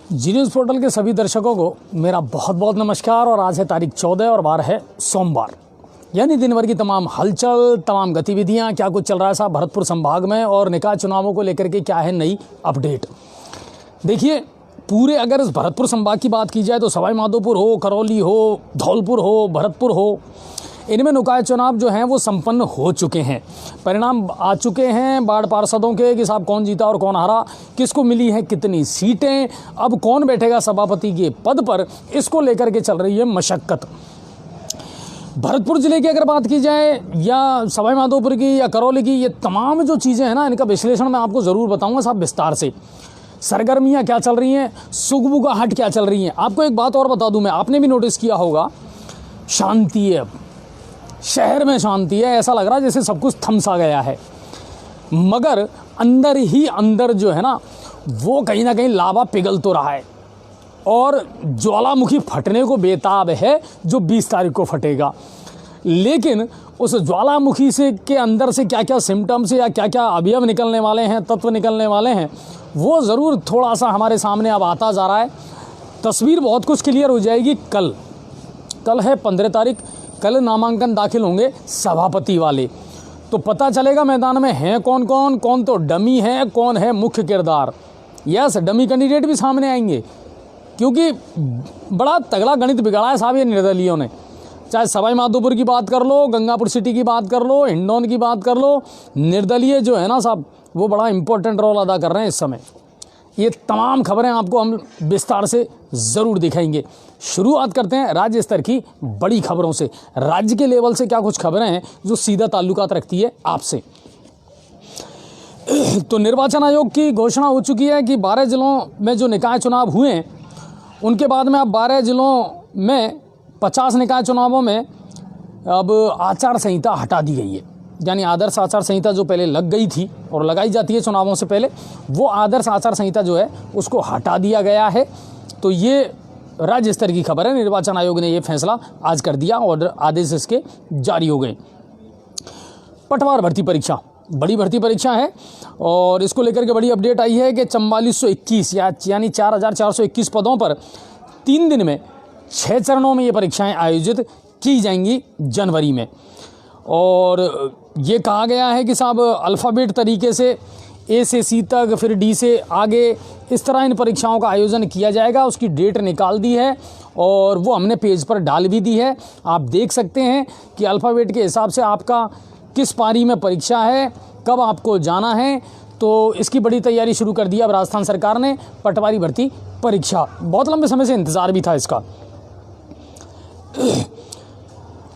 जी news portal के सभी दर्शकों को मेरा बहुत बहुत नमस्कार। और आज है तारीख 14 और वार है सोमवार, यानी दिन भर की तमाम हलचल, तमाम गतिविधियां, क्या कुछ चल रहा है साहब भरतपुर संभाग में और निकाय चुनावों को लेकर के क्या है नई अपडेट। देखिए, पूरे अगर इस भरतपुर संभाग की बात की जाए तो सवाई माधोपुर हो, करौली हो, धौलपुर हो, भरतपुर हो, इनमें निकाय चुनाव जो हैं वो संपन्न हो चुके हैं। परिणाम आ चुके हैं वार्ड पार्षदों के कि साहब कौन जीता और कौन हारा, किसको मिली है कितनी सीटें, अब कौन बैठेगा सभापति के पद पर, इसको लेकर के चल रही है मशक्कत। भरतपुर जिले की अगर बात की जाए या सवाई माधोपुर की या करौली की, ये तमाम जो चीज़ें हैं ना, इनका विश्लेषण मैं आपको ज़रूर बताऊंगा साहब विस्तार से। सरगर्मियाँ क्या चल रही हैं, सुगबुगाहट क्या चल रही हैं। आपको एक बात और बता दूं मैं, आपने भी नोटिस किया होगा, शांति है, शहर में शांति है, ऐसा लग रहा है जैसे सब कुछ थमसा गया है, मगर अंदर ही अंदर जो है ना वो कहीं ना कहीं लावा पिघल तो रहा है और ज्वालामुखी फटने को बेताब है, जो 20 तारीख को फटेगा। लेकिन उस ज्वालामुखी से के अंदर से क्या क्या सिम्टम्स या क्या क्या अवयव निकलने वाले हैं, तत्व निकलने वाले हैं, वो ज़रूर थोड़ा सा हमारे सामने अब आता जा रहा है। तस्वीर बहुत कुछ क्लियर हो जाएगी। कल है 15 तारीख, कल नामांकन दाखिल होंगे सभापति वाले, तो पता चलेगा मैदान में हैं कौन कौन, कौन तो डमी है, कौन है मुख्य किरदार। यस, डमी कैंडिडेट भी सामने आएंगे, क्योंकि बड़ा तगड़ा गणित बिगाड़ा है साहब ये निर्दलीयों ने। चाहे सवाई माधोपुर की बात कर लो, गंगापुर सिटी की बात कर लो, हिंडौन की बात कर लो, निर्दलीय जो है ना साहब वो बड़ा इंपॉर्टेंट रोल अदा कर रहे हैं इस समय। ये तमाम खबरें आपको हम विस्तार से ज़रूर दिखाएंगे। शुरुआत करते हैं राज्य स्तर की बड़ी खबरों से। राज्य के लेवल से क्या कुछ खबरें हैं जो सीधा ताल्लुकात रखती है आपसे। तो निर्वाचन आयोग की घोषणा हो चुकी है कि 12 जिलों में जो निकाय चुनाव हुए हैं उनके बाद में अब 12 जिलों में 50 निकाय चुनावों में अब आचार संहिता हटा दी गई है। यानी आदर्श आचार संहिता जो पहले लग गई थी और लगाई जाती है चुनावों से पहले, वो आदर्श आचार संहिता जो है उसको हटा दिया गया है। तो ये राज्य स्तर की खबर है। निर्वाचन आयोग ने ये फैसला आज कर दिया और आदेश इसके जारी हो गए। पटवार भर्ती परीक्षा, बड़ी भर्ती परीक्षा है और इसको लेकर के बड़ी अपडेट आई है कि 4421 यानी 4421 पदों पर 3 दिन में 6 चरणों में ये परीक्षाएं आयोजित की जाएंगी जनवरी में। और ये कहा गया है कि साहब अल्फ़ाबेट तरीके से ए से सी तक, फिर डी से आगे, इस तरह इन परीक्षाओं का आयोजन किया जाएगा। उसकी डेट निकाल दी है और वो हमने पेज पर डाल भी दी है। आप देख सकते हैं कि अल्फ़ाबेट के हिसाब से आपका किस पारी में परीक्षा है, कब आपको जाना है। तो इसकी बड़ी तैयारी शुरू कर दी अब राजस्थान सरकार ने। पटवारी भर्ती परीक्षा, बहुत लंबे समय से इंतज़ार भी था इसका।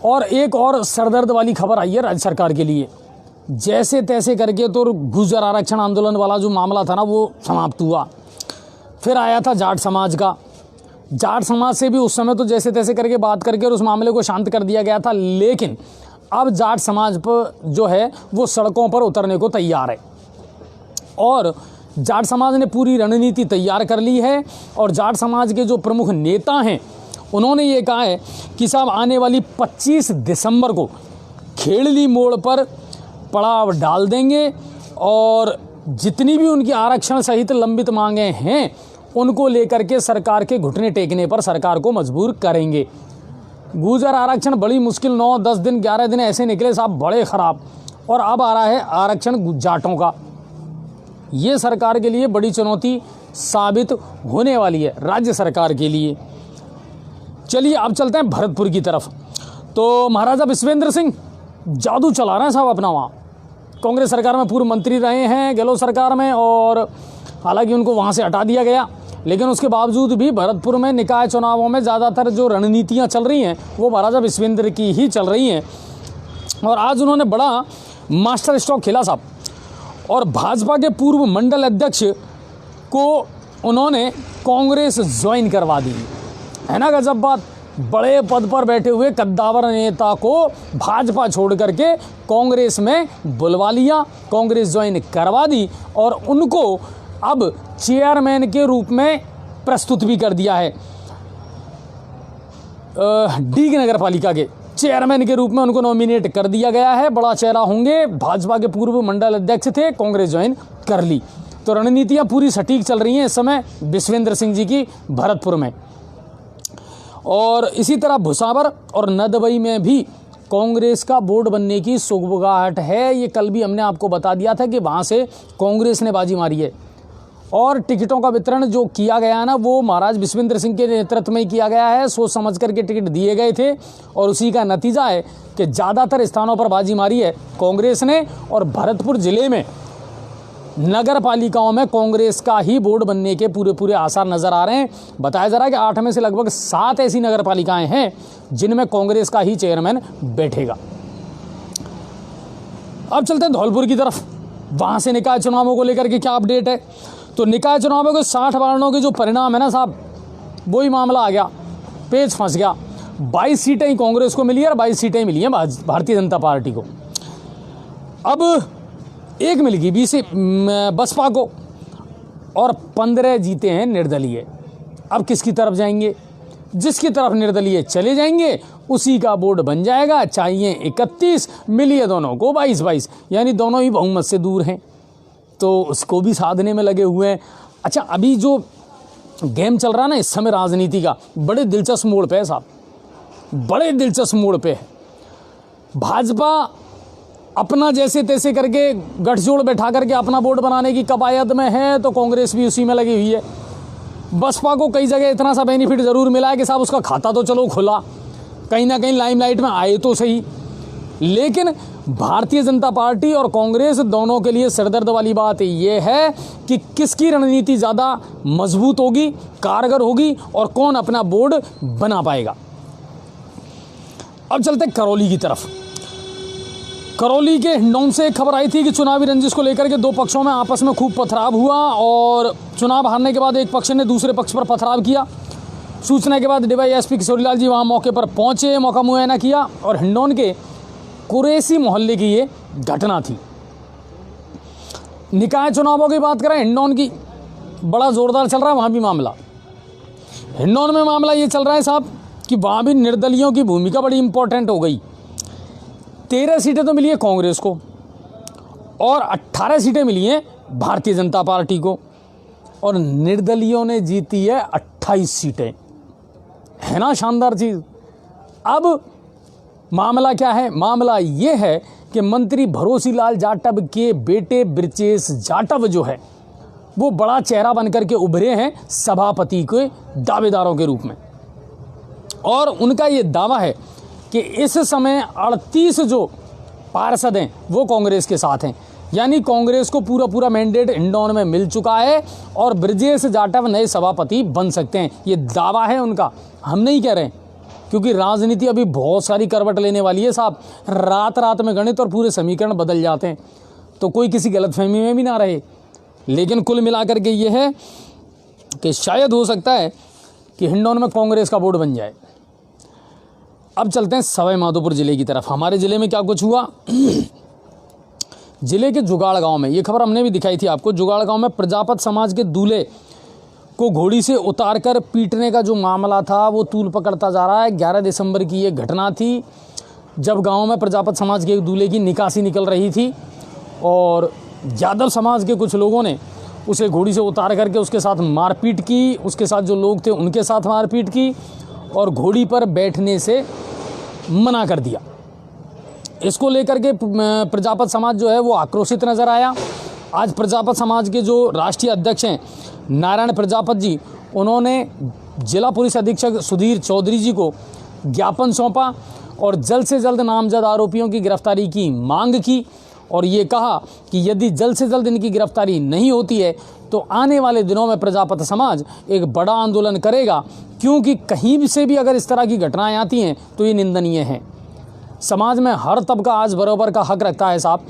और एक और सरदर्द वाली खबर आई है राज्य सरकार के लिए। जैसे तैसे करके तो गुर्जर आरक्षण आंदोलन वाला जो मामला था ना वो समाप्त हुआ। फिर आया था जाट समाज का। जाट समाज से भी उस समय तो जैसे तैसे करके बात करके और उस मामले को शांत कर दिया गया था, लेकिन अब जाट समाज पर जो है वो सड़कों पर उतरने को तैयार है और जाट समाज ने पूरी रणनीति तैयार कर ली है। और जाट समाज के जो प्रमुख नेता हैं उन्होंने ये कहा है कि साहब आने वाली 25 दिसंबर को खेड़ली मोड़ पर पड़ाव डाल देंगे और जितनी भी उनकी आरक्षण सहित लंबित मांगें हैं उनको लेकर के सरकार के घुटने टेकने पर सरकार को मजबूर करेंगे। गुर्जर आरक्षण बड़ी मुश्किल 9, 10 दिन, 11 दिन ऐसे निकले साहब बड़े ख़राब, और अब आ रहा है आरक्षण जाटों का। ये सरकार के लिए बड़ी चुनौती साबित होने वाली है, राज्य सरकार के लिए। चलिए अब चलते हैं भरतपुर की तरफ। तो महाराजा विश्वेंद्र सिंह जादू चला रहे हैं साहब अपना वहाँ। कांग्रेस सरकार में पूर्व मंत्री रहे हैं, गहलोत सरकार में, और हालांकि उनको वहाँ से हटा दिया गया, लेकिन उसके बावजूद भी भरतपुर में निकाय चुनावों में ज़्यादातर जो रणनीतियाँ चल रही हैं वो महाराजा विश्वेंद्र की ही चल रही हैं। और आज उन्होंने बड़ा मास्टर स्ट्रोक खेला साहब, और भाजपा के पूर्व मंडल अध्यक्ष को उन्होंने कांग्रेस ज्वाइन करवा दी है ना। गजब बात, बड़े पद पर बैठे हुए कद्दावर नेता को भाजपा छोड़ करके कांग्रेस में बुलवा लिया, कांग्रेस ज्वाइन करवा दी और उनको अब चेयरमैन के रूप में प्रस्तुत भी कर दिया है। डी नगर पालिका के चेयरमैन के रूप में उनको नॉमिनेट कर दिया गया है। बड़ा चेहरा होंगे, भाजपा के पूर्व मंडल अध्यक्ष थे, कांग्रेस ज्वाइन कर ली। तो रणनीतियां पूरी सटीक चल रही हैं इस समय विश्वेंद्र सिंह जी की भरतपुर में। और इसी तरह भुसावर और नदबई में भी कांग्रेस का बोर्ड बनने की सुगबुगाहट है। ये कल भी हमने आपको बता दिया था कि वहाँ से कांग्रेस ने बाजी मारी है और टिकटों का वितरण जो किया गया ना वो महाराज विश्वेंद्र सिंह के नेतृत्व में ही किया गया है। सोच समझ करके टिकट दिए गए थे और उसी का नतीजा है कि ज़्यादातर स्थानों पर बाजी मारी है कांग्रेस ने। और भरतपुर जिले में नगर पालिकाओं में कांग्रेस का ही बोर्ड बनने के पूरे आसार नजर आ रहे हैं। बताया जा रहा है कि 8 में से लगभग 7 ऐसी नगर पालिकाएं हैं जिनमें कांग्रेस का ही चेयरमैन बैठेगा। अब चलते हैं धौलपुर की तरफ, वहां से निकाय चुनावों को लेकर के क्या अपडेट है। तो निकाय चुनावों के 60 वार्डों के जो परिणाम है ना साहब, वही मामला आ गया, पेच फंस गया। 22 सीटें ही कांग्रेस को मिली है और 22 सीटें मिली हैं भारतीय जनता पार्टी को। अब एक मिल गई 20 बसपा को और 15 जीते हैं निर्दलीय। अब किसकी तरफ जाएंगे? जिसकी तरफ निर्दलीय चले जाएंगे उसी का बोर्ड बन जाएगा। चाहिए 31, मिलिए दोनों को 22-22, यानी दोनों ही बहुमत से दूर हैं, तो उसको भी साधने में लगे हुए हैं। अच्छा, अभी जो गेम चल रहा है ना इस समय राजनीति का, बड़े दिलचस्प मोड़ पे है साहब, बड़े दिलचस्प मोड़ पे है। भाजपा अपना जैसे तैसे करके गठजोड़ बैठा करके अपना बोर्ड बनाने की कवायद में है, तो कांग्रेस भी उसी में लगी हुई है। बसपा को कई जगह इतना सा बेनिफिट ज़रूर मिला है कि साहब उसका खाता तो चलो खुला, कहीं ना कहीं लाइमलाइट में आए तो सही, लेकिन भारतीय जनता पार्टी और कांग्रेस दोनों के लिए सिरदर्द वाली बात ये है कि किसकी रणनीति ज़्यादा मजबूत होगी, कारगर होगी और कौन अपना बोर्ड बना पाएगा। अब चलते करौली की तरफ। करौली के हिंडौन से एक खबर आई थी कि चुनावी रंजिश को लेकर के दो पक्षों में आपस में खूब पथराव हुआ और चुनाव हारने के बाद एक पक्ष ने दूसरे पक्ष पर पथराव किया। सूचना के बाद डीवाईएसपी किशोरीलाल जी वहां मौके पर पहुंचे, मौका मुआयना किया और हिंडौन के कुरैसी मोहल्ले की ये घटना थी। निकाय चुनावों की बात करें हिंडौन की, बड़ा जोरदार चल रहा है वहां भी मामला। हिंडौन में मामला ये चल रहा है साहब कि वहां भी निर्दलियों की भूमिका बड़ी इंपॉर्टेंट हो गई। 13 सीटें तो मिली है कांग्रेस को और 18 सीटें मिली हैं भारतीय जनता पार्टी को और निर्दलियों ने जीती है 28 सीटें। है ना शानदार चीज। अब मामला क्या है? मामला ये है कि मंत्री भरोसीलाल जाटव के बेटे ब्रजेश जाटव जो है वो बड़ा चेहरा बनकर के उभरे हैं सभापति के दावेदारों के रूप में और उनका ये दावा है कि इस समय 38 जो पार्षद हैं वो कांग्रेस के साथ हैं, यानी कांग्रेस को पूरा मैंडेट हिंडौन में मिल चुका है और ब्रजेश जाटव नए सभापति बन सकते हैं। ये दावा है उनका, हम नहीं कह रहे हैं, क्योंकि राजनीति अभी बहुत सारी करवट लेने वाली है साहब। रात में गणित और पूरे समीकरण बदल जाते हैं, तो कोई किसी गलतफहमी में भी ना रहे। लेकिन कुल मिलाकर के ये है कि शायद हो सकता है कि हिंडौन में कांग्रेस का बोर्ड बन जाए। अब चलते हैं सवाई माधोपुर जिले की तरफ। हमारे जिले में क्या कुछ हुआ? जिले के जुगाड़ गांव में, ये खबर हमने भी दिखाई थी आपको, जुगाड़ गांव में प्रजापत समाज के दूल्हे को घोड़ी से उतारकर पीटने का जो मामला था वो तूल पकड़ता जा रहा है। 11 दिसंबर की ये घटना थी जब गांव में प्रजापत समाज के एक दूल्हे की निकासी निकल रही थी और यादव समाज के कुछ लोगों ने उसे घोड़ी से उतार करके उसके साथ मारपीट की, उसके साथ जो लोग थे उनके साथ मारपीट की और घोड़ी पर बैठने से मना कर दिया। इसको लेकर के प्रजापत समाज जो है वो आक्रोशित नजर आया। आज प्रजापत समाज के जो राष्ट्रीय अध्यक्ष हैं नारायण प्रजापत जी, उन्होंने जिला पुलिस अधीक्षक सुधीर चौधरी जी को ज्ञापन सौंपा और जल्द से जल्द नामजद आरोपियों की गिरफ्तारी की मांग की और ये कहा कि यदि जल्द से जल्द इनकी गिरफ्तारी नहीं होती है तो आने वाले दिनों में प्रजापत समाज एक बड़ा आंदोलन करेगा, क्योंकि कहीं से भी अगर इस तरह की घटनाएं आती हैं तो ये निंदनीय है। समाज में हर तबका आज बराबर का हक रखता है साहब,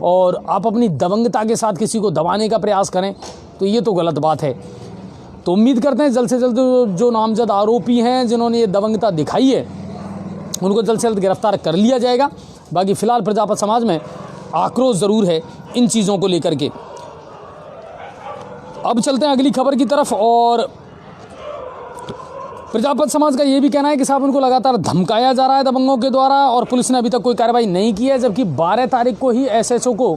और आप अपनी दबंगता के साथ किसी को दबाने का प्रयास करें तो ये तो गलत बात है। तो उम्मीद करते हैं जल्द से जल्द जो नामजद आरोपी हैं जिन्होंने ये दबंगता दिखाई है उनको जल्द से जल्द गिरफ्तार कर लिया जाएगा। बाकी फिलहाल प्रजापत समाज में आक्रोश ज़रूर है इन चीज़ों को लेकर के। अब चलते हैं अगली खबर की तरफ और प्रजापत समाज का ये भी कहना है कि साहब उनको लगातार धमकाया जा रहा है दबंगों के द्वारा और पुलिस ने अभी तक कोई कार्रवाई नहीं की है, जबकि 12 तारीख को ही एसएचओ को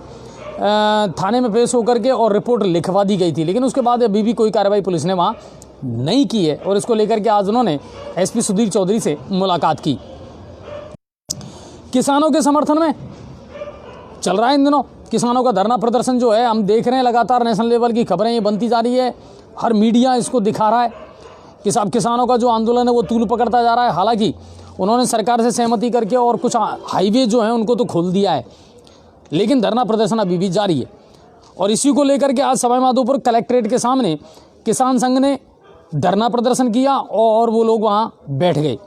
थाने में पेश होकर के और रिपोर्ट लिखवा दी गई थी, लेकिन उसके बाद अभी भी कोई कार्रवाई पुलिस ने वहाँ नहीं की है। और इसको लेकर के आज उन्होंने एसपी सुधीर चौधरी से मुलाकात की। किसानों के समर्थन में चल रहा है इन दिनों किसानों का धरना प्रदर्शन जो है, हम देख रहे हैं लगातार नेशनल लेवल की खबरें ये बनती जा रही है, हर मीडिया इसको दिखा रहा है कि सब किसानों का जो आंदोलन है वो तूल पकड़ता जा रहा है। हालांकि उन्होंने सरकार से सहमति करके और कुछ हाईवे जो हैं उनको तो खोल दिया है, लेकिन धरना प्रदर्शन अभी भी जारी है। और इसी को लेकर के आज सवाईमाधोपुर कलेक्ट्रेट के सामने किसान संघ ने धरना प्रदर्शन किया और वो लोग वहाँ बैठ गए।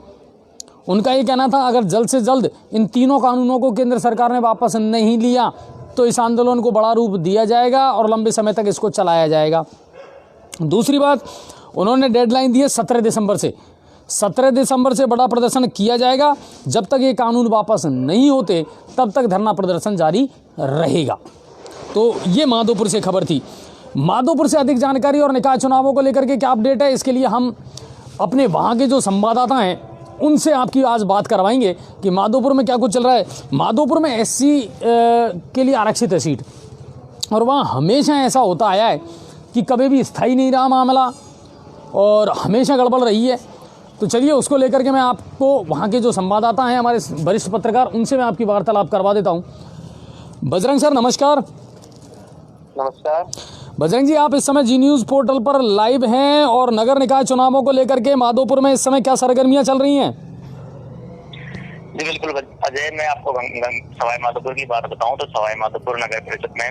उनका ये कहना था अगर जल्द से जल्द इन तीनों कानूनों को केंद्र सरकार ने वापस नहीं लिया तो इस आंदोलन को बड़ा रूप दिया जाएगा और लंबे समय तक इसको चलाया जाएगा। दूसरी बात, उन्होंने डेडलाइन दी है 17 दिसंबर से। 17 दिसंबर से बड़ा प्रदर्शन किया जाएगा। जब तक ये कानून वापस नहीं होते तब तक धरना प्रदर्शन जारी रहेगा। तो ये माधोपुर से खबर थी। माधोपुर से अधिक जानकारी और निकाय चुनावों को लेकर के क्या अपडेट है, इसके लिए हम अपने वहाँ के जो संवाददाता हैं उनसे आपकी आज बात करवाएंगे कि माधोपुर में क्या कुछ चल रहा है। माधोपुर में एससी के लिए आरक्षित है सीट, और वहाँ हमेशा ऐसा होता आया है कि कभी भी स्थायी नहीं रहा मामला और हमेशा गड़बड़ रही है। तो चलिए उसको लेकर के मैं आपको वहाँ के जो संवाददाता हैं हमारे वरिष्ठ पत्रकार, उनसे मैं आपकी वार्तालाप करवा देता हूँ। बजरंग सर नमस्कार। नमस्कार बजरंग जी, आप इस समय जी न्यूज़ पोर्टल पर लाइव हैं और नगर निकाय चुनावों को लेकर के माधोपुर में इस समय क्या सरगर्मियां चल रही हैं? जी बिल्कुल अजय, मैं आपको सवाई माधोपुर की बात बताऊं तो सवाई माधोपुर नगर परिषद में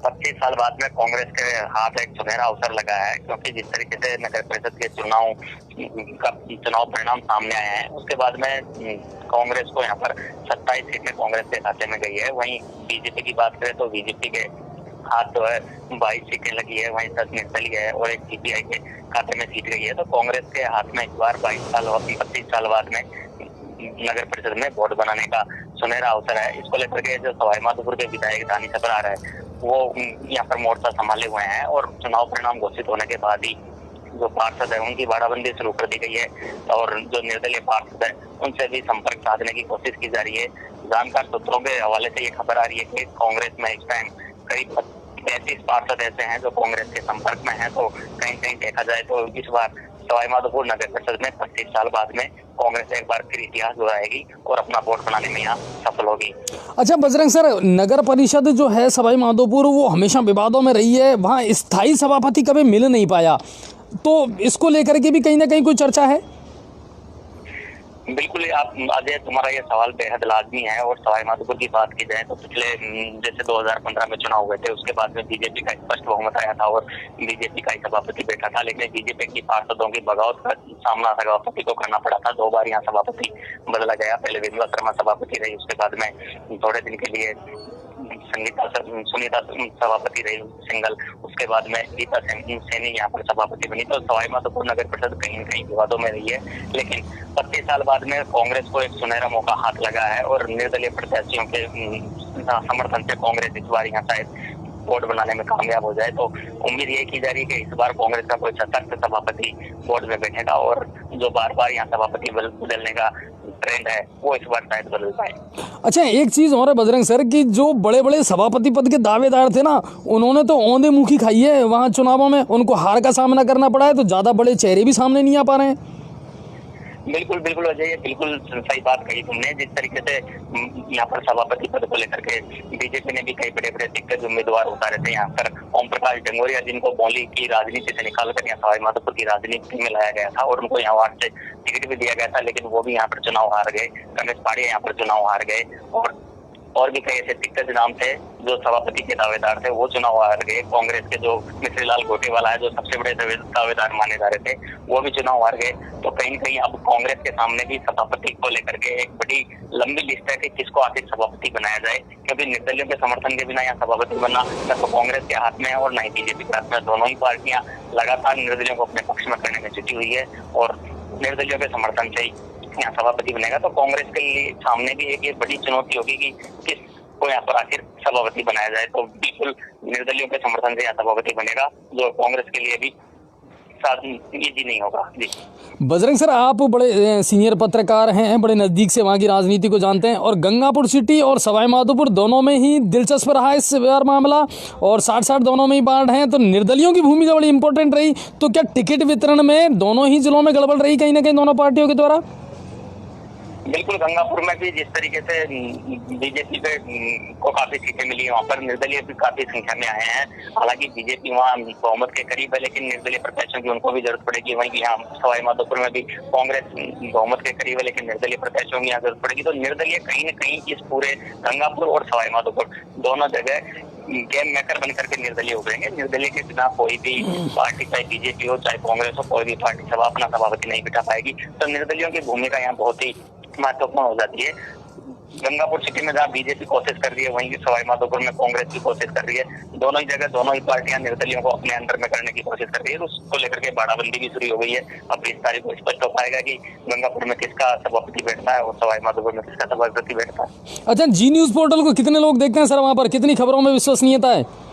25 साल बाद में कांग्रेस के हाथ एक सुनहरा अवसर लगा है, क्योंकि जिस तरीके से नगर परिषद के चुनाव परिणाम सामने आए हैं उसके बाद में कांग्रेस को यहाँ पर 27 सीटें कांग्रेस के खाते में गई है। वहीं बीजेपी की बात करें तो बीजेपी के हाथ जो है 22 सीटें लगी है, वहीं 10 निर्दलीय है और एक सीपीआई के खाते में सीट गई है। तो कांग्रेस के हाथ में इस बार 25 साल बाद में नगर परिषद में बोर्ड बनाने का सुनहरा अवसर है। इसको लेकर के जो सवाई माधोपुर के विधायक दानी सबरार है वो यहाँ पर मोर्चा संभाले हुए हैं और चुनाव परिणाम घोषित होने के बाद ही जो पार्षद है उनकी बाड़ाबंदी शुरू कर दी गई है और जो निर्दलीय पार्षद है उनसे भी संपर्क साधने की कोशिश की जा रही है। जानकार सूत्रों के हवाले से ये खबर आ रही है कि कांग्रेस में इस टाइम करीब 35 पार्षद ऐसे हैं जो कांग्रेस के संपर्क में हैं। तो कहीं कहीं देखा जाए तो इस बार सवाई माधोपुर नगर परिषद में 25 साल बाद में कांग्रेस एक बार फिर इतिहास दोहराएगी और अपना वोट बनाने में यहाँ सफल होगी। अच्छा बजरंग सर, नगर परिषद जो है सवाई माधोपुर वो हमेशा विवादों में रही है, वहाँ स्थायी सभापति कभी मिल नहीं पाया, तो इसको लेकर के भी कहीं ना कहीं कोई चर्चा है? बिल्कुल आप अजय, तुम्हारा ये सवाल बेहद लाजमी है। और सवाई माधोपुर की बात की जाए तो पिछले जैसे 2015 में चुनाव हुए थे उसके बाद में बीजेपी का स्पष्ट बहुमत आया था और बीजेपी का ही सभापति बैठा था, लेकिन बीजेपी की पार्षदों की बगावत का सामना सभापति को करना पड़ा था। 2 बार यहाँ सभापति बदला गया। पहले विमला शर्मा सभापति रही, उसके बाद में थोड़े दिन के लिए सुनीता सभापति रही सिंगल, उसके बाद में गीता सैनी यहाँ पर सभापति बनी। तो सवाई माधोपुर नगर परिषद कहीं न कहीं विवादों में रही है, लेकिन 25 साल बाद में कांग्रेस को एक सुनहरा मौका हाथ लगा है और निर्दलीय प्रत्याशियों के समर्थन से कांग्रेस इस बार यहाँ शायद बोर्ड बनाने में कामयाब हो जाए। तो उम्मीद ये की जा रही है कि इस बार कांग्रेस का कोई सशक्त सभापति बोर्ड में बैठेगा और जो बार बार यहाँ सभापति बदलने का ट्रेंड है वो इस बार शायद बदल पाए। अच्छा, एक चीज और है बजरंग सर कि जो बड़े बड़े सभापति पद के दावेदार थे ना, उन्होंने तो औंधे मुखी खाई है वहाँ चुनावों में, उनको हार का सामना करना पड़ा है, तो ज्यादा बड़े चेहरे भी सामने नहीं आ पा रहे हैं। बिल्कुल बिल्कुल अजय, ये बिल्कुल सही बात कही तुमने। जिस तरीके से यहाँ पर सभापति पद को लेकर के बीजेपी ने भी कई बड़े बड़े दिग्गज उम्मीदवार उतारे थे यहाँ पर। ओम प्रकाश डंगोरिया जिनको मौली की राजनीति से निकाल कर यहाँ सवाई माधोपुर की राजनीति में लाया गया था और उनको यहाँ वार्ड से टिकट भी दिया गया था, लेकिन वो भी यहाँ पर चुनाव हार गए। रमेश पाड़िया यहाँ पर चुनाव हार गए और भी कई ऐसे दिग्गज नाम थे जो सभापति के दावेदार थे, वो चुनाव हार गए। कांग्रेस के जो मिश्रीलाल घोटेवाला है जो सबसे बड़े दावेदार माने जा रहे थे, वो भी चुनाव हार गए। तो कहीं कहीं अब कांग्रेस के सामने भी सभापति को लेकर के एक बड़ी लंबी लिस्ट है कि किसको आखिर सभापति बनाया जाए, क्योंकि निर्दलियों के समर्थन के बिना यहाँ सभापति बनना न तो कांग्रेस के हाथ में है और न ही बीजेपी के हाथ में। दोनों ही पार्टियां लगातार निर्दलियों को अपने पक्ष में करने में जुटी हुई है और निर्दलियों के समर्थन से ही यहाँ सभापति बनेगा। तो कांग्रेस के लिए सामने भी एक बड़ी चुनौती होगी कि किसको यहाँ पर आखिर सभापति बनाया जाए। तो बिल्कुल निर्दलियों के समर्थन से यहाँ सभापति बनेगा, जो कांग्रेस के लिए भी इजी नहीं होगा जी। बजरंग सर, आप बड़े सीनियर पत्रकार हैं, बड़े नज़दीक से वहाँ की राजनीति को जानते हैं, और गंगापुर सिटी और सवाई माधोपुर दोनों में ही दिलचस्प रहा इस बार मामला, और 60-60 दोनों में ही बाढ़ हैं, तो निर्दलियों की भूमिका बड़ी इंपॉर्टेंट रही। तो क्या टिकट वितरण में दोनों ही जिलों में गड़बड़ रही कहीं ना कहीं दोनों पार्टियों के द्वारा? बिल्कुल, गंगापुर में भी जिस तरीके से बीजेपी पे को काफी सीटें मिली, वहाँ पर निर्दलीय भी काफी संख्या में आए हैं। हालांकि बीजेपी वहाँ बहुमत के करीब है, लेकिन निर्दलीय प्रत्याशियों की उनको भी जरूरत पड़ेगी। वहीं यहाँ सवाई माधोपुर में भी कांग्रेस बहुमत के करीब है, लेकिन निर्दलीय प्रत्याशियों की यहाँ जरूरत पड़ेगी। तो निर्दलीय कहीं न कहीं इस पूरे गंगापुर और सवाई माधोपुर दोनों जगह गेम मेकर बनकर के निर्दलीय उभरेंगे। निर्दलीय के बिना कोई भी पार्टी, चाहे बीजेपी हो चाहे कांग्रेस हो, कोई भी पार्टी अपना सभापति नहीं बिठा पाएगी। तो निर्दलियों की भूमिका यहाँ बहुत ही महत्वपूर्ण हो जाती है। गंगापुर सिटी में जहाँ बीजेपी कोशिश कर रही है, वहीं सवाई माधोपुर में कांग्रेस की कोशिश कर रही है। दोनों ही जगह दोनों ही पार्टियां निर्दलियों को अपने अंडर में करने की कोशिश कर रही है। तो उसको लेकर के बाड़ाबंदी भी शुरू हो गई है। अब 20 तारीख को स्पष्ट हो पाएगा कि गंगापुर में किसका सभापति बैठता है और सवाई माधोपुर में किसका सभापति बैठता है। अच्छा, जी न्यूज़ पोर्टल को कितने लोग देखते हैं सर? वहाँ पर कितनी खबरों में विश्वसनीयता है?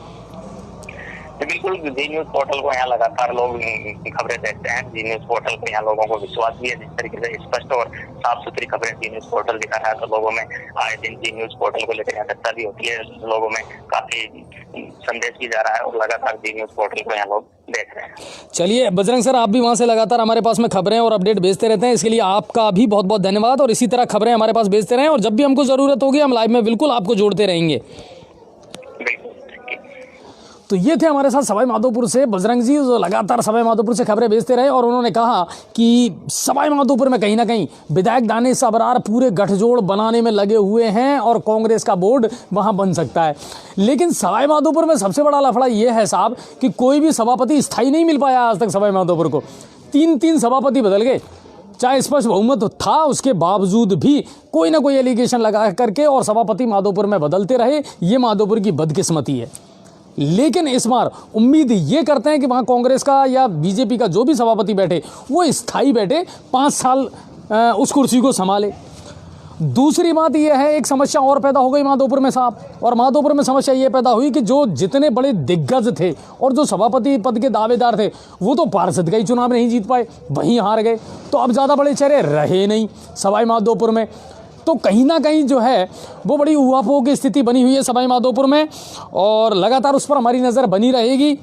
बिल्कुल, जी न्यूज पोर्टल को यहाँ लगातार लोग खबरें देखते हैं। जी न्यूज पोर्टल को यहाँ लोगों को विश्वास भी है। जिस तरीके से स्पष्ट और साफ सुथरी खबरें जी न्यूज पोर्टल दिखा रहा है, तो लोगों में आए दिन जी न्यूज पोर्टल को लेकर यहाँ चर्चा भी होती है। लोगों में काफी संदेश भी जा रहा है और लगातार जी न्यूज पोर्टल को यहाँ लोग देख रहे हैं। चलिए बजरंग सर, आप भी वहाँ से लगातार हमारे पास में खबरें और अपडेट भेजते रहते हैं, इसके लिए आपका भी बहुत बहुत धन्यवाद। और इसी तरह खबरें हमारे पास भेजते रहें, और जब भी हमको ज़रूरत होगी हम लाइव में बिल्कुल आपको जोड़ते रहेंगे। तो ये थे हमारे साथ सवाई माधोपुर से बजरंग जी, जो लगातार सवाई माधोपुर से खबरें भेजते रहे, और उन्होंने कहा कि सवाई माधोपुर में कहीं ना कहीं विधायक दानिश अबरार पूरे गठजोड़ बनाने में लगे हुए हैं और कांग्रेस का बोर्ड वहां बन सकता है। लेकिन सवाई माधोपुर में सबसे बड़ा लफड़ा ये है साहब कि कोई भी सभापति स्थायी नहीं मिल पाया आज तक सवाई माधोपुर को। 3 सभापति बदल गए, चाहे स्पष्ट बहुमत था, उसके बावजूद भी कोई ना कोई एलिगेशन लगा करके और सभापति माधोपुर में बदलते रहे। ये माधोपुर की बदकिस्मती है। लेकिन इस बार उम्मीद ये करते हैं कि वहाँ कांग्रेस का या बीजेपी का जो भी सभापति बैठे वो स्थायी बैठे, 5 साल उस कुर्सी को संभाले। दूसरी बात यह है, एक समस्या और पैदा हो गई माधोपुर में साहब, और माधोपुर में समस्या ये पैदा हुई कि जो जितने बड़े दिग्गज थे और जो सभापति पद के दावेदार थे वो तो पार्षद का ही चुनाव नहीं जीत पाए, वहीं हार गए। तो अब ज़्यादा बड़े चेहरे रहे नहीं सवाई माधोपुर में। तो कहीं ना कहीं जो है वो बड़ी उहापोह की स्थिति बनी हुई है सवाई माधोपुर में, और लगातार उस पर हमारी नज़र बनी रहेगी।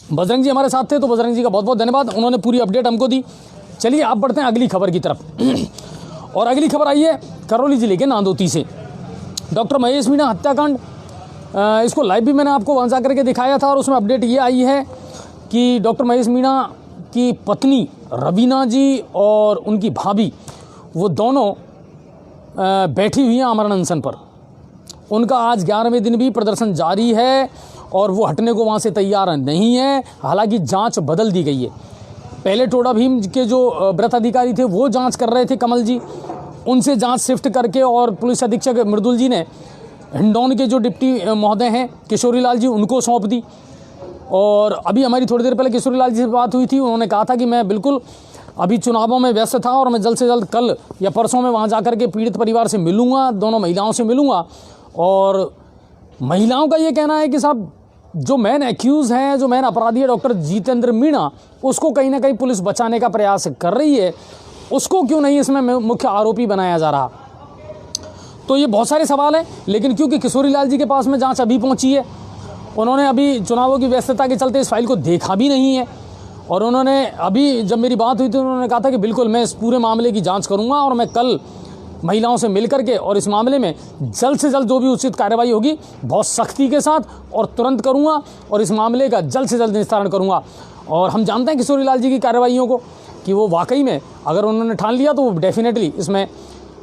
बजरंग जी हमारे साथ थे, तो बजरंग जी का बहुत बहुत धन्यवाद, उन्होंने पूरी अपडेट हमको दी। चलिए आप बढ़ते हैं अगली खबर की तरफ। और अगली खबर आई है करौली जिले के नांदोती से। डॉक्टर महेश मीणा हत्याकांड, इसको लाइव भी मैंने आपको वहाँ जा करके दिखाया था, और उसमें अपडेट ये आई है कि डॉक्टर महेश मीणा की पत्नी रवीना जी और उनकी भाभी वो दोनों बैठी हुई हैं आमरण अनशन पर। उनका आज 11वें दिन भी प्रदर्शन जारी है और वो हटने को वहाँ से तैयार नहीं है। हालांकि जांच बदल दी गई है। पहले टोडा भीम के जो व्रत अधिकारी थे वो जांच कर रहे थे, कमल जी, उनसे जांच शिफ्ट करके और पुलिस अधीक्षक मृदुल जी ने हिंडौन के जो डिप्टी महोदय हैं किशोरी लाल जी उनको सौंप दी। और अभी हमारी थोड़ी देर पहले किशोरी लाल जी से बात हुई थी, उन्होंने कहा था कि मैं बिल्कुल अभी चुनावों में व्यस्त था और मैं जल्द से जल्द कल या परसों में वहाँ जाकर के पीड़ित परिवार से मिलूँगा, दोनों महिलाओं से मिलूँगा। और महिलाओं का ये कहना है कि साहब जो मेन एक्यूज़ हैं, जो मेन अपराधी है डॉक्टर जितेंद्र मीणा, उसको कहीं ना कहीं पुलिस बचाने का प्रयास कर रही है, उसको क्यों नहीं इसमें मुख्य आरोपी बनाया जा रहा। तो ये बहुत सारे सवाल हैं, लेकिन क्योंकि किशोरी लाल जी के पास में जाँच अभी पहुँची है, उन्होंने अभी चुनावों की व्यस्तता के चलते इस फाइल को देखा भी नहीं है। और उन्होंने अभी जब मेरी बात हुई थी उन्होंने कहा था कि बिल्कुल मैं इस पूरे मामले की जांच करूंगा और मैं कल महिलाओं से मिल करके और इस मामले में जल्द से जल्द जो भी उचित कार्रवाई होगी बहुत सख्ती के साथ और तुरंत करूंगा और इस मामले का जल्द से जल्द निस्तारण करूंगा। और हम जानते हैं किशोरी लाल जी की कार्रवाइयों को कि वो वाकई में अगर उन्होंने ठान लिया तो वो डेफिनेटली इसमें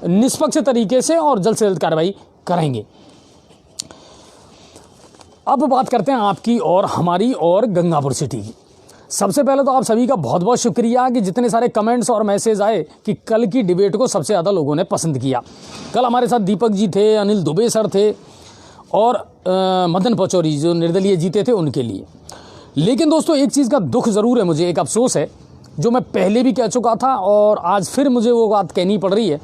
निष्पक्ष तरीके से और जल्द से जल्द कार्रवाई करेंगे। अब बात करते हैं आपकी और हमारी और गंगापुर सिटी की। सबसे पहले तो आप सभी का बहुत बहुत शुक्रिया कि जितने सारे कमेंट्स और मैसेज आए कि कल की डिबेट को सबसे ज़्यादा लोगों ने पसंद किया। कल हमारे साथ दीपक जी थे, अनिल दुबे सर थे और मदन पचौरी जो निर्दलीय जीते थे उनके लिए। लेकिन दोस्तों एक चीज़ का दुख ज़रूर है, मुझे एक अफसोस है जो मैं पहले भी कह चुका था और आज फिर मुझे वो बात कहनी पड़ रही है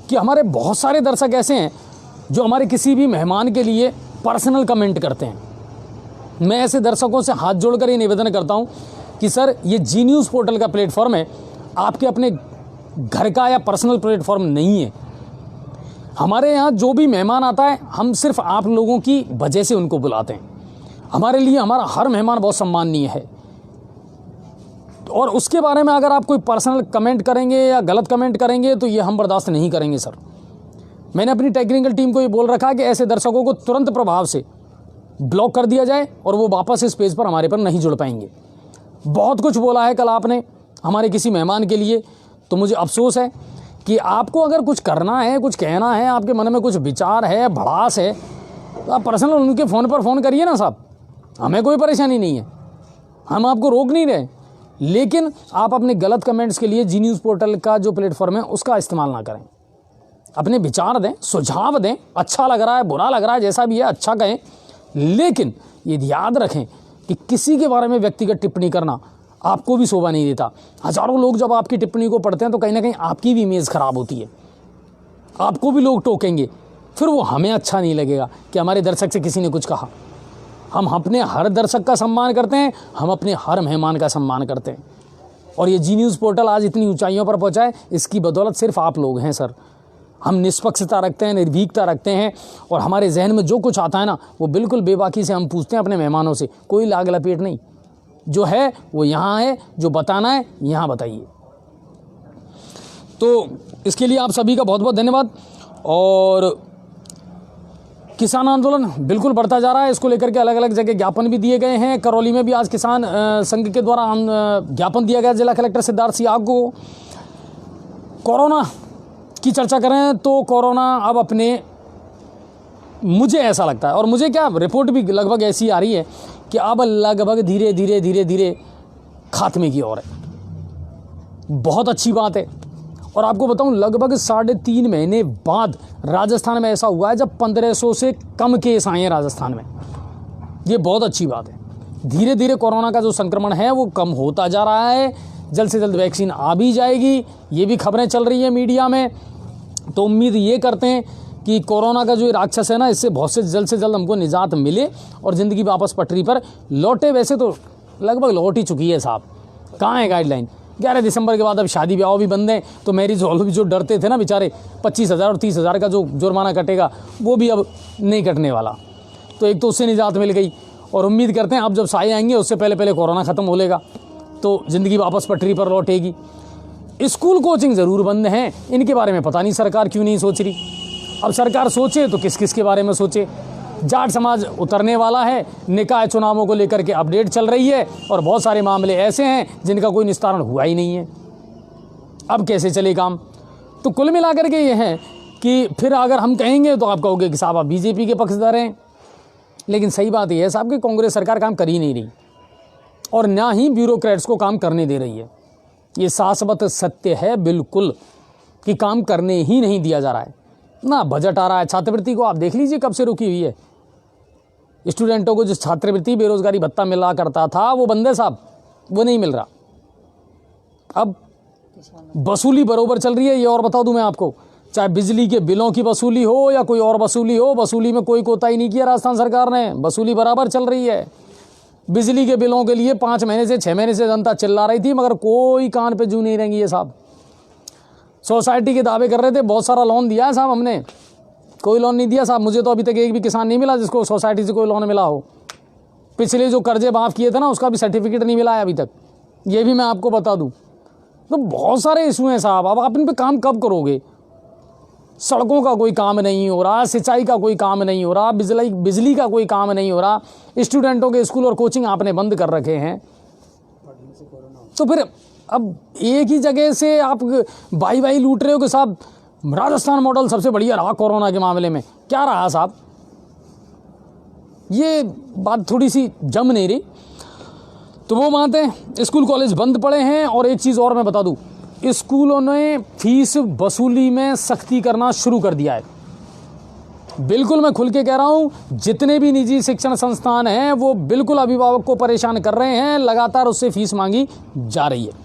कि हमारे बहुत सारे दर्शक ऐसे हैं जो हमारे किसी भी मेहमान के लिए पर्सनल कमेंट करते हैं। मैं ऐसे दर्शकों से हाथ जोड़कर ये निवेदन करता हूं कि सर ये जी न्यूज़ पोर्टल का प्लेटफॉर्म है, आपके अपने घर का या पर्सनल प्लेटफॉर्म नहीं है। हमारे यहाँ जो भी मेहमान आता है हम सिर्फ आप लोगों की वजह से उनको बुलाते हैं। हमारे लिए हमारा हर मेहमान बहुत सम्माननीय है, और उसके बारे में अगर आप कोई पर्सनल कमेंट करेंगे या गलत कमेंट करेंगे तो ये हम बर्दाश्त नहीं करेंगे सर। मैंने अपनी टेक्निकल टीम को ये बोल रखा है कि ऐसे दर्शकों को तुरंत प्रभाव से ब्लॉक कर दिया जाए और वो वापस इस पेज पर हमारे पर नहीं जुड़ पाएंगे। बहुत कुछ बोला है कल आपने हमारे किसी मेहमान के लिए, तो मुझे अफसोस है कि आपको अगर कुछ करना है, कुछ कहना है, आपके मन में कुछ विचार है, भड़ास है, तो आप पर्सनल उनके फ़ोन पर फ़ोन करिए ना साहब, हमें कोई परेशानी नहीं है, हम आपको रोक नहीं रहे। लेकिन आप अपने गलत कमेंट्स के लिए जी न्यूज़ पोर्टल का जो प्लेटफॉर्म है उसका इस्तेमाल ना करें। अपने विचार दें, सुझाव दें, अच्छा लग रहा है, बुरा लग रहा है, जैसा भी है अच्छा कहें, लेकिन ये याद रखें कि किसी के बारे में व्यक्तिगत टिप्पणी करना आपको भी शोभा नहीं देता। हज़ारों लोग जब आपकी टिप्पणी को पढ़ते हैं तो कहीं ना कहीं आपकी भी इमेज ख़राब होती है, आपको भी लोग टोकेंगे, फिर वो हमें अच्छा नहीं लगेगा कि हमारे दर्शक से किसी ने कुछ कहा। हम अपने हर दर्शक का सम्मान करते हैं, हम अपने हर मेहमान का सम्मान करते हैं, और ये जी न्यूज़ पोर्टल आज इतनी ऊंचाइयों पर पहुंचा है, इसकी बदौलत सिर्फ आप लोग हैं सर। हम निष्पक्षता रखते हैं, निर्भीकता रखते हैं, और हमारे जहन में जो कुछ आता है ना वो बिल्कुल बेबाकी से हम पूछते हैं अपने मेहमानों से, कोई लाग लपेट नहीं। जो है वो यहाँ है, जो बताना है यहाँ बताइए। तो इसके लिए आप सभी का बहुत बहुत धन्यवाद। और किसान आंदोलन बिल्कुल बढ़ता जा रहा है, इसको लेकर के अलग अलग जगह ज्ञापन भी दिए गए हैं। करौली में भी आज किसान संघ के द्वारा ज्ञापन दिया गया जिला कलेक्टर सिद्धार्थ सियाग को। कोरोना की चर्चा करें तो कोरोना अब अपने, मुझे ऐसा लगता है, और मुझे क्या रिपोर्ट भी लगभग ऐसी आ रही है कि अब लगभग धीरे धीरे खात्मे की ओर है। बहुत अच्छी बात है। और आपको बताऊं लगभग 3.5 महीने बाद राजस्थान में ऐसा हुआ है जब 1500 से कम केस आए हैं राजस्थान में। ये बहुत अच्छी बात है। धीरे धीरे कोरोना का जो संक्रमण है वो कम होता जा रहा है। जल्द से जल्द वैक्सीन आ भी जाएगी, ये भी खबरें चल रही हैं मीडिया में। तो उम्मीद ये करते हैं कि कोरोना का जो राक्षस है ना, इससे बहुत से जल्द हमको निजात मिले और ज़िंदगी वापस पटरी पर लौटे। वैसे तो लगभग लौट ही चुकी है साहब, कहाँ है गाइडलाइन। 11 दिसंबर के बाद अब शादी ब्याह भी बंद है, तो मैरिज हॉल भी जो डरते थे ना बेचारे 25,000 और 30,000 का जो जुर्माना कटेगा वो भी अब नहीं कटने वाला। तो एक तो उससे निजात मिल गई, और उम्मीद करते हैं अब जब साए आएंगे उससे पहले कोरोना ख़त्म हो लेगा तो ज़िंदगी वापस पटरी पर लौटेगी। स्कूल कोचिंग ज़रूर बंद हैं, इनके बारे में पता नहीं सरकार क्यों नहीं सोच रही। अब सरकार सोचे तो किस किस के बारे में सोचे। जाट समाज उतरने वाला है, निकाय चुनावों को लेकर के अपडेट चल रही है, और बहुत सारे मामले ऐसे हैं जिनका कोई निस्तारण हुआ ही नहीं है। अब कैसे चले काम। तो कुल मिलाकर के ये है कि फिर अगर हम कहेंगे तो आप कहोगे कि साहब आप बीजेपी के पक्षधर हैं, लेकिन सही बात यह है साहब कि कांग्रेस सरकार काम कर ही नहीं रही, और ना ही ब्यूरोक्रेट्स को काम करने दे रही है। ये शाश्वत सत्य है बिल्कुल कि काम करने ही नहीं दिया जा रहा है। ना बजट आ रहा है। छात्रवृत्ति को आप देख लीजिए कब से रुकी हुई है। स्टूडेंटों को जो छात्रवृत्ति बेरोजगारी भत्ता मिला करता था वो बंद है साहब, वो नहीं मिल रहा। अब वसूली बरोबर चल रही है, ये और बता दूं मैं आपको, चाहे बिजली के बिलों की वसूली हो या कोई और वसूली हो, वसूली में कोई कोताही नहीं किया राजस्थान सरकार ने, वसूली बराबर चल रही है। बिजली के बिलों के लिए 5 महीने से 6 महीने से जनता चिल्ला रही थी, मगर कोई कान पे जू नहीं रहेंगी ये साहब। सोसाइटी के दावे कर रहे थे बहुत सारा लोन दिया है साहब हमने, कोई लोन नहीं दिया साहब। मुझे तो अभी तक एक भी किसान नहीं मिला जिसको सोसाइटी से कोई लोन मिला हो। पिछले जो कर्जे माफ़ किए थे ना उसका भी सर्टिफिकेट नहीं मिला है अभी तक, ये भी मैं आपको बता दूं। तो बहुत सारे इशू हैं साहब। अब आप इन पे काम कब करोगे। सड़कों का कोई काम नहीं हो रहा, सिंचाई का कोई काम नहीं हो रहा, बिजली का कोई काम नहीं हो रहा, स्टूडेंटों के स्कूल और कोचिंग आपने बंद कर रखे हैं। तो फिर अब एक ही जगह से आप बाई लूट रहे हो कि साहब राजस्थान मॉडल सबसे बढ़िया रहा कोरोना के मामले में। क्या रहा साहब, ये बात थोड़ी सी जम नहीं रही। तो वो बातें, स्कूल कॉलेज बंद पड़े हैं। और एक चीज़ और मैं बता दूं, स्कूलों ने फीस वसूली में सख्ती करना शुरू कर दिया है। बिल्कुल मैं खुल के कह रहा हूं, जितने भी निजी शिक्षण संस्थान हैं वो बिल्कुल अभिभावक को परेशान कर रहे हैं, लगातार उससे फीस मांगी जा रही है।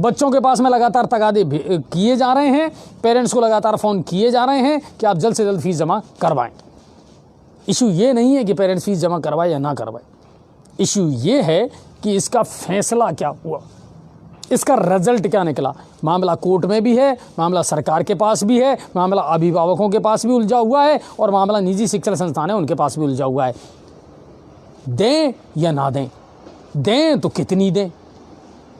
बच्चों के पास में लगातार तगादे किए जा रहे हैं, पेरेंट्स को लगातार फ़ोन किए जा रहे हैं कि आप जल्द से जल्द फीस जमा करवाएं। इशू ये नहीं है कि पेरेंट्स फीस जमा करवाए या ना करवाए, इश्यू ये है कि इसका फैसला क्या हुआ, इसका रिजल्ट क्या निकला। मामला कोर्ट में भी है, मामला सरकार के पास भी है, मामला अभिभावकों के पास भी उलझा हुआ है और मामला निजी शिक्षण संस्थान है उनके पास भी उलझा हुआ है। दें या ना दें, दें तो कितनी दें,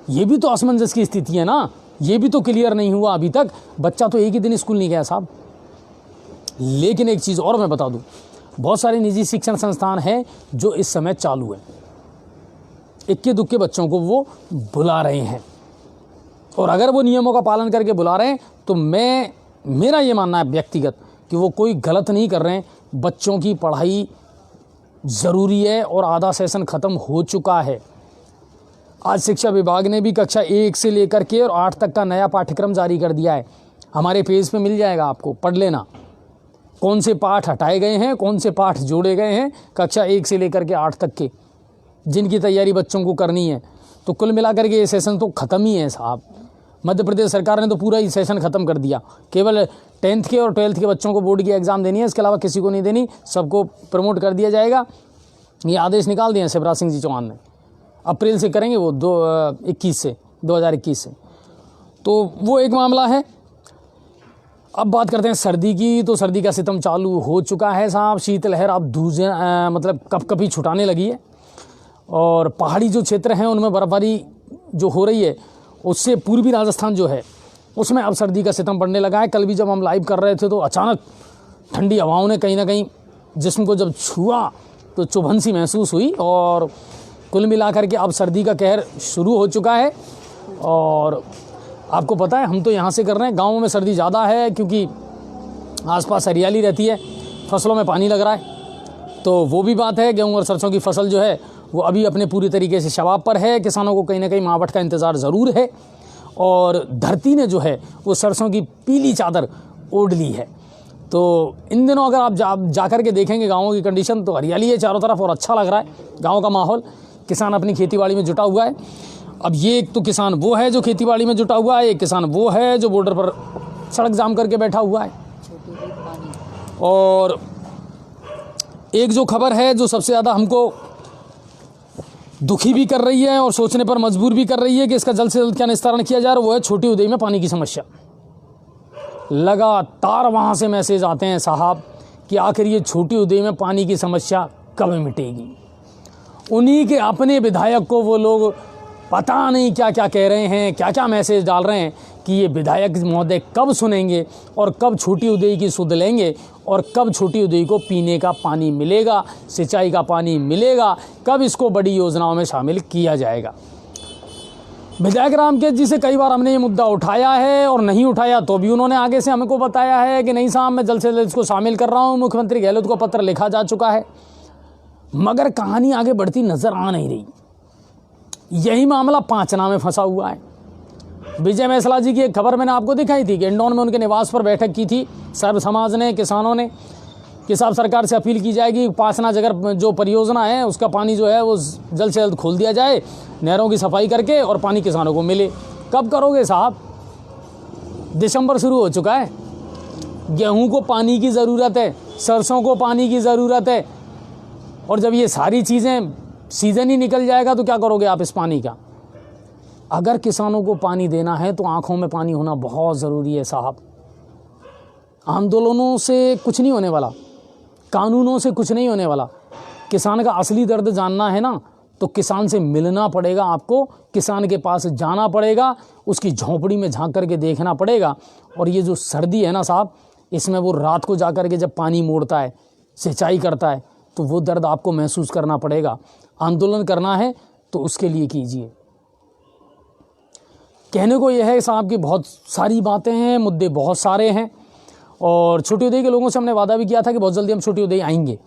ये भी तो असमंजस की स्थिति है ना, ये भी तो क्लियर नहीं हुआ अभी तक। बच्चा तो एक ही दिन स्कूल नहीं गया साहब। लेकिन एक चीज़ और मैं बता दूं, बहुत सारे निजी शिक्षण संस्थान हैं जो इस समय चालू हैं, इक्के दुक्के बच्चों को वो बुला रहे हैं, और अगर वो नियमों का पालन करके बुला रहे हैं तो मेरा ये मानना है व्यक्तिगत कि वो कोई गलत नहीं कर रहे हैं। बच्चों की पढ़ाई ज़रूरी है और आधा सेशन ख़त्म हो चुका है। आज शिक्षा विभाग ने भी कक्षा 1 से लेकर के और 8 तक का नया पाठ्यक्रम जारी कर दिया है। हमारे पेज पे मिल जाएगा, आपको पढ़ लेना कौन से पाठ हटाए गए हैं, कौन से पाठ जोड़े गए हैं कक्षा 1 से लेकर के 8 तक के, जिनकी तैयारी बच्चों को करनी है। तो कुल मिलाकर के ये सेशन तो ख़त्म ही है साहब। मध्य प्रदेश सरकार ने तो पूरा ही सेशन ख़त्म कर दिया। केवल 10th के और 12th के बच्चों को बोर्ड की एग्ज़ाम देनी है, इसके अलावा किसी को नहीं देनी, सबको प्रमोट कर दिया जाएगा। ये आदेश निकाल दिए हैं शिवराज सिंह जी चौहान ने, अप्रैल से करेंगे वो 2021 से। तो वो एक मामला है। अब बात करते हैं सर्दी की। तो सर्दी का सितम चालू हो चुका है साहब। शीतलहर अब मतलब कपकपी छुटाने लगी है, और पहाड़ी जो क्षेत्र हैं उनमें बर्फबारी जो हो रही है उससे पूर्वी राजस्थान जो है उसमें अब सर्दी का सितम बढ़ने लगा है। कल भी जब हम लाइव कर रहे थे तो अचानक ठंडी हवाओं ने कहीं ना कहीं जिस्म को जब छुआ तो चुभन सी महसूस हुई, और कुल मिलाकर के अब सर्दी का कहर शुरू हो चुका है। और आपको पता है हम तो यहाँ से कर रहे हैं, गाँवों में सर्दी ज़्यादा है क्योंकि आसपास हरियाली रहती है, फसलों में पानी लग रहा है। तो वो भी बात है, गेहूँ और सरसों की फसल जो है वो अभी अपने पूरी तरीके से शबाब पर है। किसानों को कहीं ना कहीं मावठ का इंतज़ार ज़रूर है, और धरती ने जो है वो सरसों की पीली चादर ओढ़ ली है। तो इन दिनों अगर आप जा कर के देखेंगे गाँवों की कंडीशन, तो हरियाली है चारों तरफ और अच्छा लग रहा है गाँव का माहौल। किसान अपनी खेतीबाड़ी में जुटा हुआ है। अब ये एक तो किसान वो है जो खेतीबाड़ी में जुटा हुआ है, एक किसान वो है जो बॉर्डर पर सड़क जाम करके बैठा हुआ है। और एक जो खबर है जो सबसे ज़्यादा हमको दुखी भी कर रही है और सोचने पर मजबूर भी कर रही है कि इसका जल्द से जल्द क्या निस्तारण किया जा रहा है, वो है छोटी उदय में पानी की समस्या। लगातार वहाँ से मैसेज आते हैं साहब कि आखिर ये छोटी उदय में पानी की समस्या कब मिटेगी। उन्हीं के अपने विधायक को वो लोग पता नहीं क्या क्या कह रहे हैं, क्या क्या मैसेज डाल रहे हैं कि ये विधायक महोदय कब सुनेंगे और कब छोटी उदय की सुध लेंगे, और कब छोटी उदय को पीने का पानी मिलेगा, सिंचाई का पानी मिलेगा, कब इसको बड़ी योजनाओं में शामिल किया जाएगा। विधायक रामकेश जी से कई बार हमने ये मुद्दा उठाया है, और नहीं उठाया तो भी उन्होंने आगे से हमको बताया है कि नहीं साहब मैं जल्द से जल्द इसको शामिल कर रहा हूँ। मुख्यमंत्री गहलोत को पत्र लिखा जा चुका है, मगर कहानी आगे बढ़ती नजर आ नहीं रही। यही मामला पांचना में फंसा हुआ है। विजय मैसला जी की एक खबर मैंने आपको दिखाई थी कि इंदौर में उनके निवास पर बैठक की थी सर्व समाज ने, किसानों ने, कि साहब सरकार से अपील की जाएगी पासना जगह जो परियोजना है उसका पानी जो है वो जल्द से जल्द खोल दिया जाए, नहरों की सफाई करके, और पानी किसानों को मिले। कब करोगे साहब? दिसंबर शुरू हो चुका है। गेहूं को पानी की ज़रूरत है, सरसों को पानी की ज़रूरत है, और जब ये सारी चीज़ें सीज़न ही निकल जाएगा तो क्या करोगे आप इस पानी का? अगर किसानों को पानी देना है तो आंखों में पानी होना बहुत ज़रूरी है साहब। आंदोलनों से कुछ नहीं होने वाला, कानूनों से कुछ नहीं होने वाला। किसान का असली दर्द जानना है ना, तो किसान से मिलना पड़ेगा आपको, किसान के पास जाना पड़ेगा, उसकी झोंपड़ी में झांक करके देखना पड़ेगा। और ये जो सर्दी है ना साहब, इसमें वो रात को जा कर के जब पानी मोड़ता है, सिंचाई करता है, तो वो दर्द आपको महसूस करना पड़ेगा। आंदोलन करना है तो उसके लिए कीजिए। कहने को यह है साहब कि बहुत सारी बातें हैं, मुद्दे बहुत सारे हैं, और छोटी उदय के लोगों से हमने वादा भी किया था कि बहुत जल्दी हम छोटी उदय आएंगे।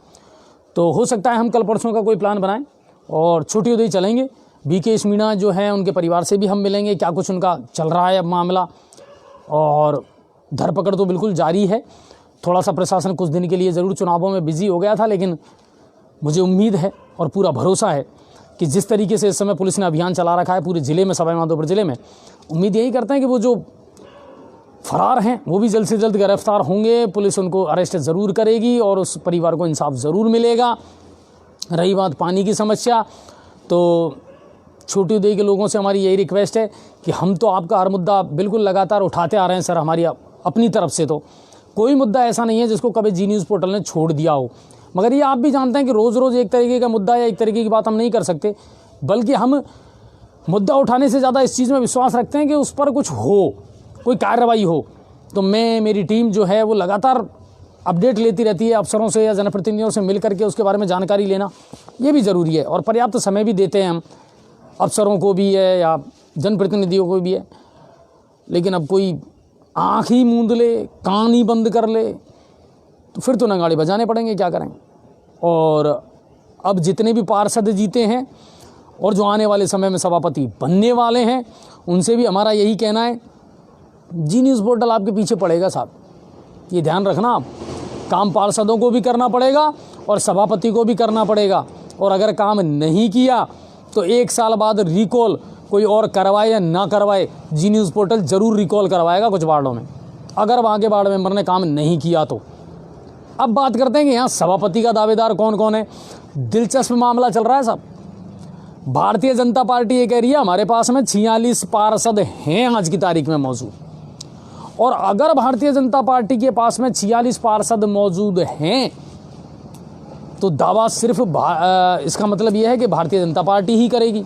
तो हो सकता है हम कल परसों का कोई प्लान बनाएं और छोटी उदय चलेंगे। बीकेएस मीणा जो है उनके परिवार से भी हम मिलेंगे, क्या कुछ उनका चल रहा है अब मामला, और धरपकड़ तो बिल्कुल जारी है। थोड़ा सा प्रशासन कुछ दिन के लिए ज़रूर चुनावों में बिजी हो गया था, लेकिन मुझे उम्मीद है और पूरा भरोसा है कि जिस तरीके से इस समय पुलिस ने अभियान चला रखा है पूरे ज़िले में, सवाईमाधोपुर ज़िले में, उम्मीद यही करते हैं कि वो जो फरार हैं वो भी जल्द से जल्द गिरफ्तार होंगे। पुलिस उनको अरेस्ट ज़रूर करेगी और उस परिवार को इंसाफ ज़रूर मिलेगा। रही बात पानी की समस्या, तो छोटी उदय के लोगों से हमारी यही रिक्वेस्ट है कि हम तो आपका हर मुद्दा बिल्कुल लगातार उठाते आ रहे हैं सर, हमारी अपनी तरफ से तो कोई मुद्दा ऐसा नहीं है जिसको कभी जी न्यूज़ पोर्टल ने छोड़ दिया हो। मगर ये आप भी जानते हैं कि रोज़ रोज़ एक तरीके का मुद्दा या एक तरीके की बात हम नहीं कर सकते, बल्कि हम मुद्दा उठाने से ज़्यादा इस चीज़ में विश्वास रखते हैं कि उस पर कुछ हो, कोई कार्रवाई हो। तो मेरी टीम जो है वो लगातार अपडेट लेती रहती है अफसरों से या जनप्रतिनिधियों से मिल करके उसके बारे में जानकारी लेना ये भी ज़रूरी है, और पर्याप्त समय भी देते हैं हम, अफसरों को भी है या जनप्रतिनिधियों को भी है। लेकिन अब कोई आँख ही मूंद ले, कान ही बंद कर ले, तो फिर तो नगाड़े बजाने पड़ेंगे, क्या करेंगे। और अब जितने भी पार्षद जीते हैं और जो आने वाले समय में सभापति बनने वाले हैं, उनसे भी हमारा यही कहना है, जी न्यूज़ पोर्टल आपके पीछे पड़ेगा साहब, ये ध्यान रखना आप। काम पार्षदों को भी करना पड़ेगा और सभापति को भी करना पड़ेगा, और अगर काम नहीं किया तो 1 साल बाद रिकॉल कोई और करवाए या ना करवाए, जी न्यूज़ पोर्टल ज़रूर रिकॉल करवाएगा कुछ वार्डों में, अगर वहाँ के वार्ड मेंबर ने काम नहीं किया तो। अब बात करते हैं कि यहाँ सभापति का दावेदार कौन कौन है। दिलचस्प मामला चल रहा है साहब। भारतीय जनता पार्टी ये कह रही है हमारे पास में 46 पार्षद हैं आज की तारीख में मौजूद, और अगर भारतीय जनता पार्टी के पास में 46 पार्षद मौजूद हैं तो दावा सिर्फ इसका मतलब यह है कि भारतीय जनता पार्टी ही करेगी।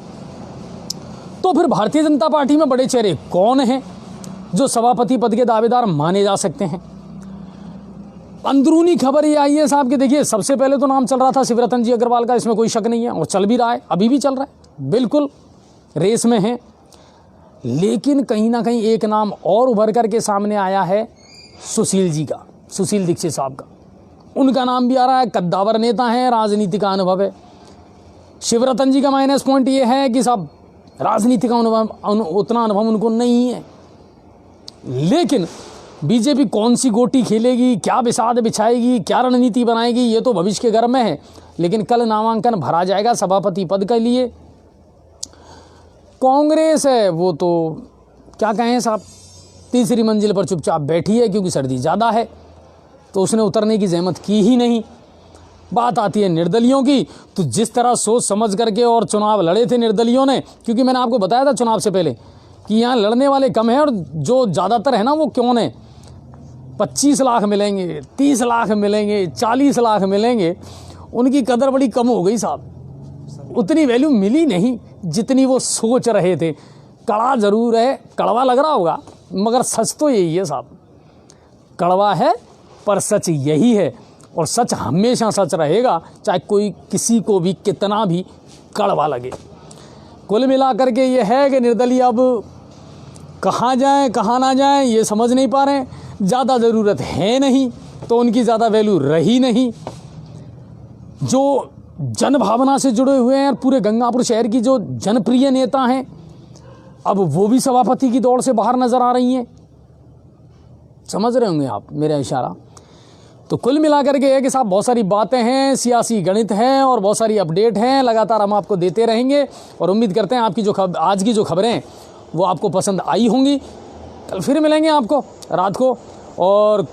तो फिर भारतीय जनता पार्टी में बड़े चेहरे कौन हैं जो सभापति पद के दावेदार माने जा सकते हैं। अंदरूनी खबर ये आई है साहब कि देखिए, सबसे पहले तो नाम चल रहा था शिवरतन जी अग्रवाल का, इसमें कोई शक नहीं है, और चल भी रहा है, अभी भी चल रहा है, बिल्कुल रेस में है। लेकिन कहीं ना कहीं एक नाम और उभर करके सामने आया है सुशील जी का, सुशील दीक्षित साहब का। उनका नाम भी आ रहा है, कद्दावर नेता हैं, राजनीति का अनुभव है। शिवरतन जी का माइनस पॉइंट ये है कि साहब राजनीति का उतना अनुभव उनको नहीं है। लेकिन बीजेपी कौन सी गोटी खेलेगी, क्या बिसात बिछाएगी, क्या रणनीति बनाएगी, ये तो भविष्य के घर में है। लेकिन कल नामांकन भरा जाएगा सभापति पद के लिए। कांग्रेस है वो तो क्या कहें साहब, तीसरी मंजिल पर चुपचाप बैठी है, क्योंकि सर्दी ज़्यादा है तो उसने उतरने की जहमत की ही नहीं। बात आती है निर्दलियों की, तो जिस तरह सोच समझ करके और चुनाव लड़े थे निर्दलियों ने, क्योंकि मैंने आपको बताया था चुनाव से पहले कि यहाँ लड़ने वाले कम हैं और जो ज़्यादातर है ना वो क्यों है, 25 लाख मिलेंगे, 30 लाख मिलेंगे, 40 लाख मिलेंगे, उनकी कदर बड़ी कम हो गई साहब। उतनी वैल्यू मिली नहीं जितनी वो सोच रहे थे। कड़ा ज़रूर है, कड़वा लग रहा होगा, मगर सच तो यही है साहब। कड़वा है पर सच यही है, और सच हमेशा सच रहेगा, चाहे कोई किसी को भी कितना भी कड़वा लगे। कुल मिलाकर के ये है कि निर्दलीय अब कहाँ जाएं कहाँ ना जाएं ये समझ नहीं पा रहे हैं। ज़्यादा ज़रूरत है नहीं तो उनकी ज़्यादा वैल्यू रही नहीं। जो जन भावना से जुड़े हुए हैं, पूरे गंगापुर शहर की जो जनप्रिय नेता हैं, अब वो भी सभापति की दौड़ से बाहर नज़र आ रही हैं। समझ रहे होंगे आप मेरा इशारा। तो कुल मिलाकर के है कि साहब बहुत सारी बातें हैं, सियासी गणित है और बहुत सारी अपडेट हैं, लगातार हम आपको देते रहेंगे। और उम्मीद करते हैं आपकी आज की जो खबरें हैं वो आपको पसंद आई होंगी। कल फिर मिलेंगे आपको रात को, और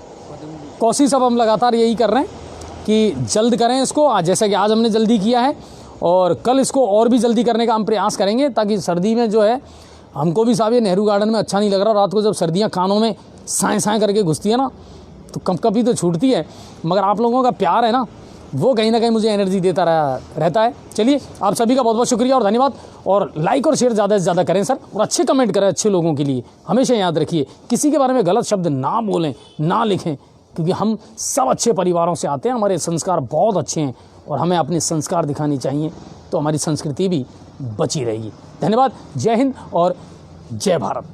कोशिश अब हम लगातार यही कर रहे हैं कि जल्द करें इसको, आज जैसा कि आज हमने जल्दी किया है, और कल इसको और भी जल्दी करने का हम प्रयास करेंगे, ताकि सर्दी में जो है हमको भी साहब ये नेहरू गार्डन में अच्छा नहीं लग रहा। रात को जब सर्दियाँ कानों में साएँ साएँ करके घुसती है ना, तो कभी तो छूटती है, मगर आप लोगों का प्यार है ना, वो कहीं ना कहीं मुझे एनर्जी देता रहता है। चलिए, आप सभी का बहुत बहुत शुक्रिया और धन्यवाद, और लाइक और शेयर ज़्यादा से ज़्यादा करें सर, और अच्छे कमेंट करें अच्छे लोगों के लिए। हमेशा याद रखिए, किसी के बारे में गलत शब्द ना बोलें, ना लिखें, क्योंकि हम सब अच्छे परिवारों से आते हैं, हमारे संस्कार बहुत अच्छे हैं, और हमें अपने संस्कार दिखाने चाहिए, तो हमारी संस्कृति भी बची रहेगी। धन्यवाद, जय हिंद और जय भारत।